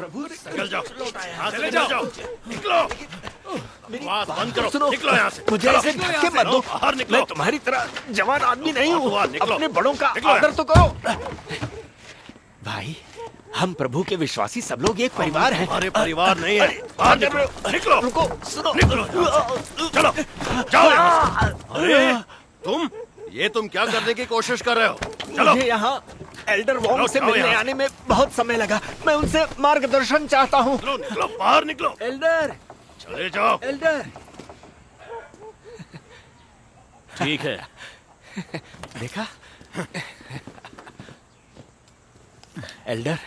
प्रभु निकल जाओ, यहाँ से निकल जाओ, निकलो। बकवास बंद करो, सुनो, निकलो यहाँ से। मुझे ऐसे धक्के मत दो। बाहर निकलो। मैं तुम्हारी तरह जवान आदमी नहीं हूँ। निकलो। अपने बड़ों का निकलो। आदर तो करो। भाई, हम प्रभु के विश्वासी सब लोग एक परिवार हैं। हमारे परिवार नहीं है। बाहर निकलो, निकलो। रुको, सुनो। निकलो यहाँ से। चलो, जाओ यहाँ से। अरे तुम क्या करने की कोशिश कर रहे हो? चलो। मुझे यहाँ एल्डर वोंग से जाओ मिलने यहाँ। आने में बहुत समय लगा। मैं उनसे मार्गदर्शन चाहता हूँ। निकलो, निकलो, बाहर निकलो। एल्डर, चले जाओ। एल्डर। ठीक है। देखा एल्डर,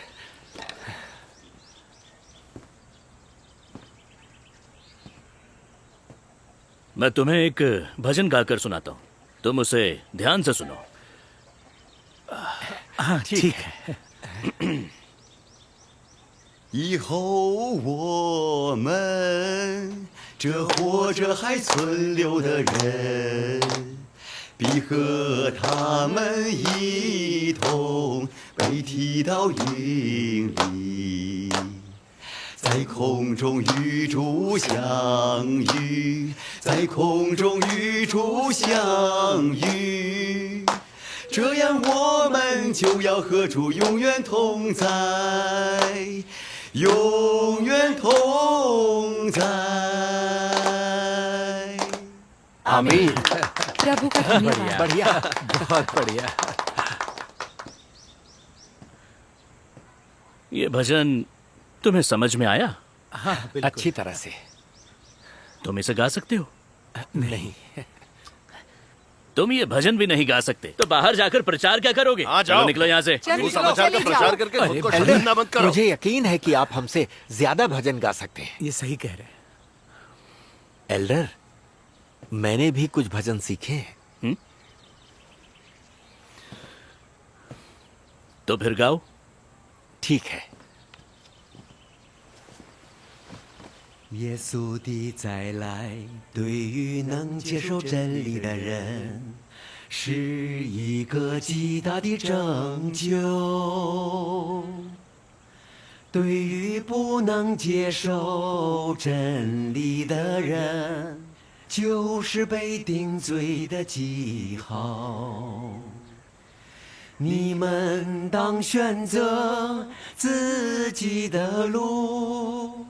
मैं तुम्हें एक भजन गाकर सुनाता हूँ, तुम उसे ध्यान से सुनो। हाँ ठीक है। 以后我们这活着还存留的人，必和他们一同被提到云里，在空中与主相遇，在空中与主相遇。这样我们就要和主永远同在，永远同在。 आमीन। प्रभु का धन्यवाद। बढ़िया, बहुत बढ़िया। ये भजन तुम्हें समझ में आया? हाँ, अच्छी तरह से। तुम इसे गा सकते हो? नहीं। तुम ये भजन भी नहीं गा सकते तो बाहर जाकर प्रचार क्या करोगे? हाँ, चलो जाओ। निकलो यहाँ से। तू समाचार का प्रचार करके खुद को शर्मिंदा मत करो। मुझे यकीन है कि आप हमसे ज्यादा भजन गा सकते हैं। ये सही कह रहे हैं। एल्डर, मैंने भी कुछ भजन सीखे हैं। तो फिर गाओ। ठीक है। 耶稣的再来，对于能接受真理的人，是一个极大的拯救。对于不能接受真理的人，就是被定罪的记号。你们当选择自己的路。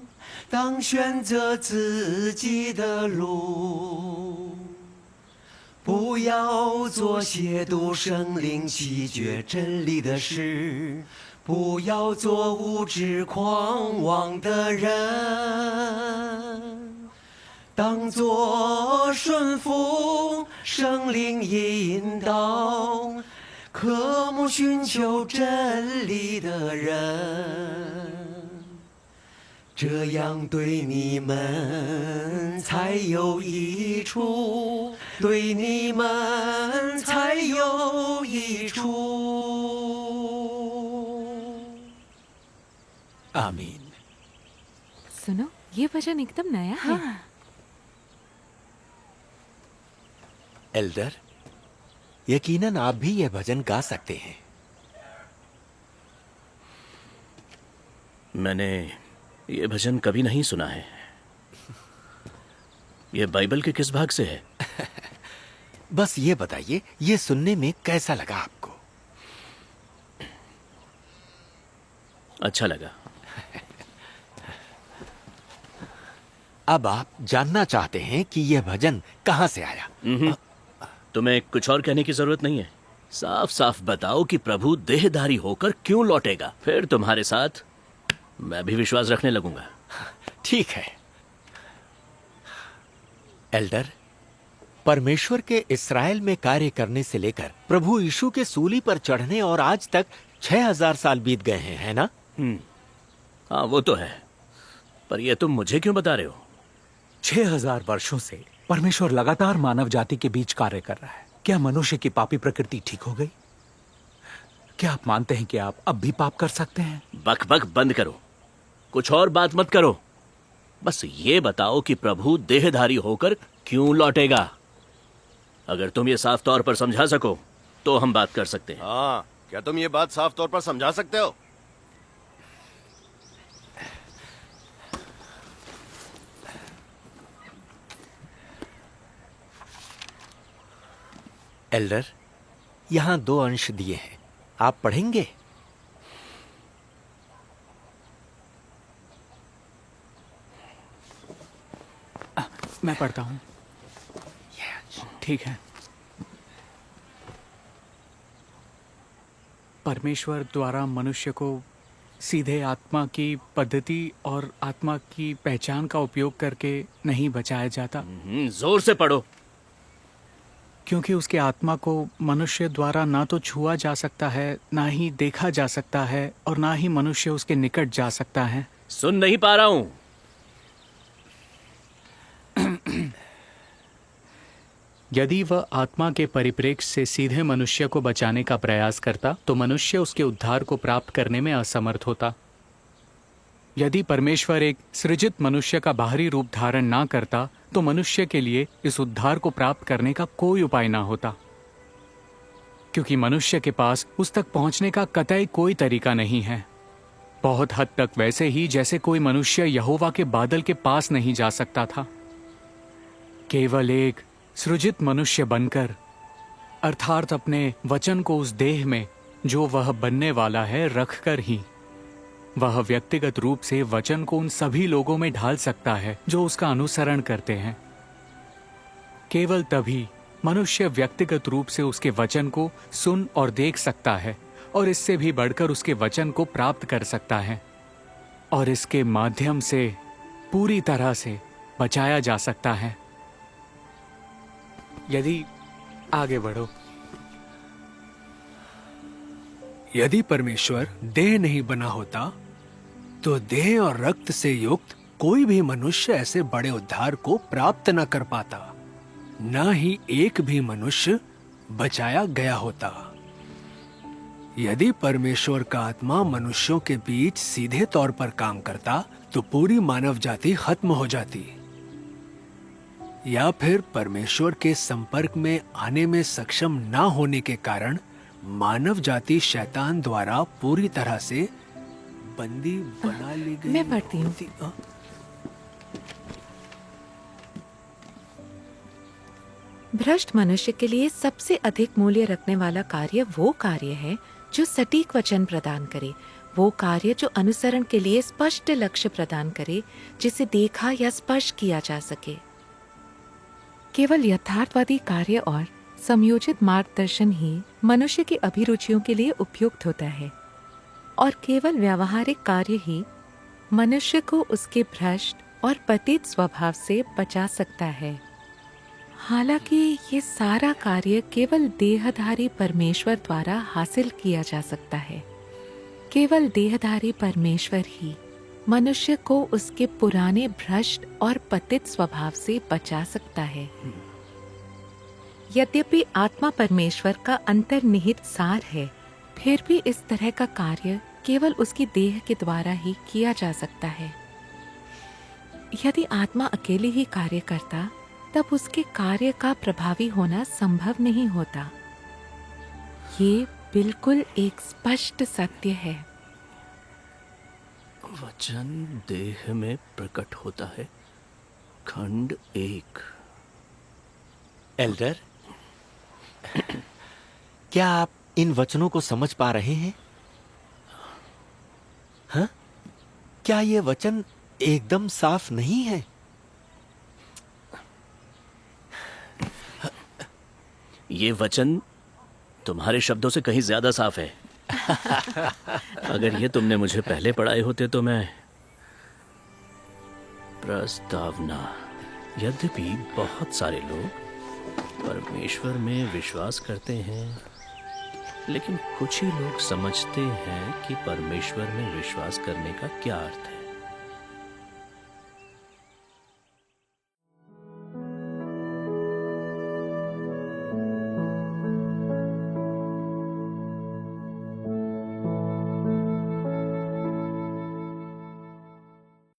当选择自己的路，不要做亵渎圣灵、弃绝真理的事，不要做无知狂妄的人，当作顺服圣灵引导，渴慕寻求真理的人。 这样对你们才有益处，对你们才有益处。 आमीन। सुनो, ये भजन एकदम नया है। एल्डर, यकीनन आप भी यह भजन गा सकते हैं। मैंने ये भजन कभी नहीं सुना है। ये बाइबल के किस भाग से है? बस ये बताइए, ये सुनने में कैसा लगा आपको? अच्छा लगा। अब आप जानना चाहते हैं कि यह भजन कहां से आया? तुम्हें कुछ और कहने की जरूरत नहीं है। साफ साफ बताओ कि प्रभु देहधारी होकर क्यों लौटेगा, फिर तुम्हारे साथ मैं भी विश्वास रखने लगूंगा। ठीक है। एल्डर, परमेश्वर के इस्राएल में कार्य करने से लेकर प्रभु यीशु के सूली पर चढ़ने और आज तक 6000 साल बीत गए हैं, है ना? हाँ वो तो है, पर यह तुम मुझे क्यों बता रहे हो? 6000 वर्षों से परमेश्वर लगातार मानव जाति के बीच कार्य कर रहा है। क्या मनुष्य की पापी प्रकृति ठीक हो गई? क्या आप मानते हैं कि आप अब भी पाप कर सकते हैं? बक बक बंद करो, कुछ और बात मत करो। बस ये बताओ कि प्रभु देहधारी होकर क्यों लौटेगा। अगर तुम ये साफ तौर पर समझा सको तो हम बात कर सकते हैं। हाँ, क्या तुम ये बात साफ तौर पर समझा सकते हो? एल्डर, यहाँ 2 अंश दिए हैं, आप पढ़ेंगे? मैं पढ़ता हूँ। ठीक है। परमेश्वर द्वारा मनुष्य को सीधे आत्मा की पद्धति और आत्मा की पहचान का उपयोग करके नहीं बचाया जाता, जोर से पढ़ो। क्योंकि उसके आत्मा को मनुष्य द्वारा ना तो छुआ जा सकता है, ना ही देखा जा सकता है, और ना ही मनुष्य उसके निकट जा सकता है। सुन नहीं पा रहा हूं। यदि वह आत्मा के परिप्रेक्ष्य से सीधे मनुष्य को बचाने का प्रयास करता तो मनुष्य उसके उद्धार को प्राप्त करने में असमर्थ होता। यदि परमेश्वर एक सृजित मनुष्य का बाहरी रूप धारण ना करता तो मनुष्य के लिए इस उद्धार को प्राप्त करने का कोई उपाय ना होता, क्योंकि मनुष्य के पास उस तक पहुंचने का कतई कोई तरीका नहीं है। बहुत हद तक वैसे ही जैसे कोई मनुष्य यहोवा के बादल के पास नहीं जा सकता था। केवल एक सृजित मनुष्य बनकर, अर्थात अपने वचन को उस देह में जो वह बनने वाला है रखकर ही वह व्यक्तिगत रूप से वचन को उन सभी लोगों में ढाल सकता है जो उसका अनुसरण करते हैं। केवल तभी मनुष्य व्यक्तिगत रूप से उसके वचन को सुन और देख सकता है, और इससे भी बढ़कर उसके वचन को प्राप्त कर सकता है, और इसके माध्यम से पूरी तरह से बचाया जा सकता है। यदि आगे बढ़ो। यदि परमेश्वर देह नहीं बना होता तो देह और रक्त से युक्त कोई भी मनुष्य ऐसे बड़े उद्धार को प्राप्त न कर पाता, न ही एक भी मनुष्य बचाया गया होता। यदि परमेश्वर का आत्मा मनुष्यों के बीच सीधे तौर पर काम करता तो पूरी मानव जाति खत्म हो जाती, या फिर परमेश्वर के संपर्क में आने में सक्षम ना होने के कारण मानव जाति शैतान द्वारा पूरी तरह से बंदी बना ली गई। मैं पढ़ती हूँ। भ्रष्ट मनुष्य के लिए सबसे अधिक मूल्य रखने वाला कार्य वो कार्य है जो सटीक वचन प्रदान करे, वो कार्य जो अनुसरण के लिए स्पष्ट लक्ष्य प्रदान करे, जिसे देखा या स्पर्श किया जा सके। केवल यथार्थवादी कार्य और समयोजित मार्गदर्शन ही मनुष्य की अभिरुचियों के लिए उपयुक्त होता है, और केवल व्यावहारिक कार्य ही मनुष्य को उसके भ्रष्ट और पतित स्वभाव से बचा सकता है। हालांकि ये सारा कार्य केवल देहधारी परमेश्वर द्वारा हासिल किया जा सकता है। केवल देहधारी परमेश्वर ही मनुष्य को उसके पुराने भ्रष्ट और पतित स्वभाव से बचा सकता है। यद्यपि आत्मा परमेश्वर का अंतर्निहित सार है, फिर भी इस तरह का कार्य केवल उसकी देह के द्वारा ही किया जा सकता है। यदि आत्मा अकेले ही कार्य करता, तब उसके कार्य का प्रभावी होना संभव नहीं होता। ये बिल्कुल एक स्पष्ट सत्य है। वचन देह में प्रकट होता है, खंड 1। एल्डर, क्या आप इन वचनों को समझ पा रहे हैं? हाँ? क्या ये वचन एकदम साफ नहीं है? ये वचन तुम्हारे शब्दों से कहीं ज्यादा साफ है। अगर ये तुमने मुझे पहले पढ़ाए होते तो मैं प्रस्तावना। यद्यपि बहुत सारे लोग परमेश्वर में विश्वास करते हैं, लेकिन कुछ ही लोग समझते हैं कि परमेश्वर में विश्वास करने का क्या अर्थ है।